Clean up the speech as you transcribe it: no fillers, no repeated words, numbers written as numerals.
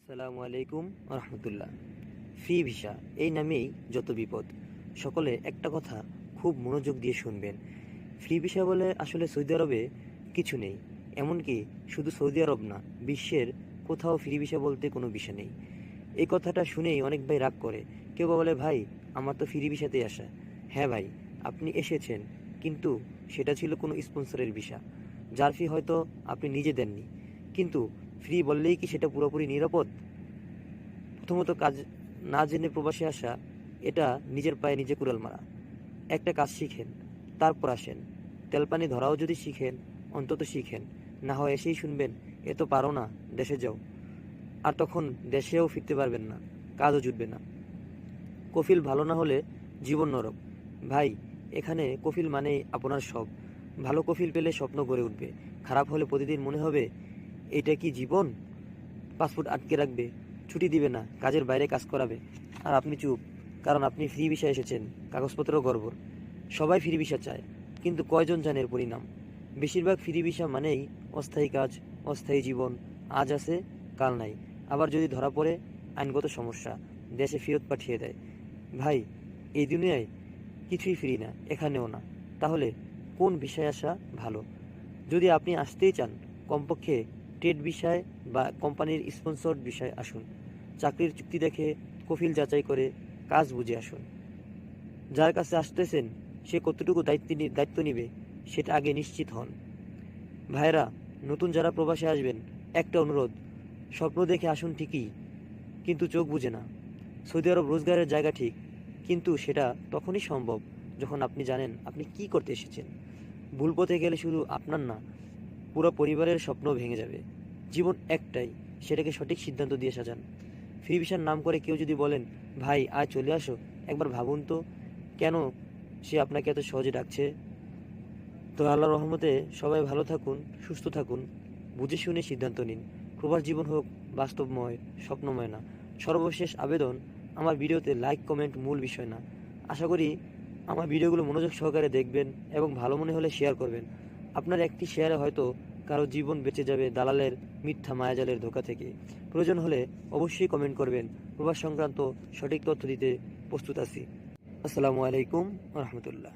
আসসালামু আলাইকুম রহমতুল্লাহ। Free visa এই নামেই যত বিপদ। সকলে একটা কথা খুব মনোযোগ দিয়ে শুনবেন। ফ্রি ভিসা বলে আসলে সৌদি আরবে কিছু নেই। এমনকি শুধু সৌদি আরব না, বিশ্বের কোথাও ফ্রি ভিসা বলতে কোনো ভিসা নেই। এই কথাটা শুনেই অনেক ভাই রাগ করে। কেউ বলে, ভাই আমার তো ফ্রি ভিসাতেই আসা। হ্যাঁ ভাই, আপনি এসেছেন, কিন্তু সেটা ছিল কোনো স্পন্সরের ভিসা, যার ফি হয়তো আপনি নিজে দেননি। কিন্তু ফ্রি বললেই কি সেটা পুরোপুরি নিরাপদ? প্রথমত, কাজ না জেনে প্রবাসে আসা এটা নিজের পায়ে নিজে কুড়াল মারা। একটা কাজ শিখেন, তারপর আসেন। তেলপানি ধরাও যদি শিখেন, অন্তত শিখেন। না হয় এসেই শুনবেন, এ তো পারো না, দেশে যাও। আর তখন দেশেও ফিরতে পারবেন না, কাজও জুটবে না। কফিল ভালো না হলে জীবন নরক। ভাই, এখানে কফিল মানেই আপনার সব। ভালো কফিল পেলে স্বপ্ন গড়ে উঠবে, খারাপ হলে প্রতিদিন মনে হবে এটা কি জীবন। পাসপোর্ট আটকে রাখবে, ছুটি দিবে না, কাজের বাইরে কাজ করাবে। আর আপনি চুপ, কারণ আপনি ফ্রি ভিসা এসেছেন, কাগজপত্র গড়বড়। সবাই ফ্রি ভিসা চায়, কিন্তু কয়জন জানে এর পরিণাম? বেশিরভাগ ফ্রি ভিসা মানেই অস্থায়ী কাজ, অস্থায়ী জীবন। আজ আছে, কাল নাই। আবার যদি ধরা পড়ে, আইনগত সমস্যা, দেশে ফেরত পাঠিয়ে দেয়। ভাই, এই দুনিয়ায় কিছুই ফ্রি না, এখানেও না। তাহলে কোন ভিসায় আসা ভালো? যদি আপনি আসতেই চান, কমপক্ষে ট্রেড বিষয় বা কোম্পানির স্পন্সর্ড বিষয় আসুন। চাকরির চুক্তি দেখে, কফিল যাচাই করে, কাজ বুঝে আসুন। যার কাছে আসতেছেন সে কতটুকু দায়িত্ব নিবে সেটা আগে নিশ্চিত হন। ভাইরা, নতুন যারা প্রবাসে আসবেন, একটা অনুরোধ, স্বপ্ন দেখে আসুন ঠিকই, কিন্তু চোখ বুঝে না। সৌদি আরব রোজগারের জায়গা ঠিক, কিন্তু সেটা তখনই সম্ভব যখন আপনি জানেন আপনি কি করতে এসেছেন। ভুল পথে গেলে শুধু আপনার না, পুরো পরিবারের স্বপ্ন ভেঙে যাবে। জীবন একটাই, সেটাকে সঠিক সিদ্ধান্ত দিয়ে সাজান। ফ্রি ভিসার নাম করে কেউ যদি বলেন, ভাই আয় চলে আসো, একবার ভাবুন তো, কেন সে আপনাকে এত সহজে ডাকছে? তো আল্লাহর রহমতে সবাই ভালো থাকুন, সুস্থ থাকুন, বুঝে শুনে সিদ্ধান্ত নিন। প্রবাস জীবন হোক বাস্তবময়, স্বপ্নময় না। সর্বশেষ আবেদন, আমার ভিডিওতে লাইক কমেন্ট মূল বিষয় না। আশা করি আমার ভিডিওগুলো মনোযোগ সহকারে দেখবেন এবং ভালো মনে হলে শেয়ার করবেন। আপনার একটি শেয়ারে হয়তো কারো জীবন বেঁচে যাবে দালালের মিথ্যা মায়াজালের ধোঁকা থেকে। প্রয়োজন হলে অবশ্যই কমেন্ট করবেন। প্রবাস সংক্রান্ত সঠিক তথ্য দিতে প্রস্তুত আছি। আসসালামু আলাইকুম রহমতুল্লাহ।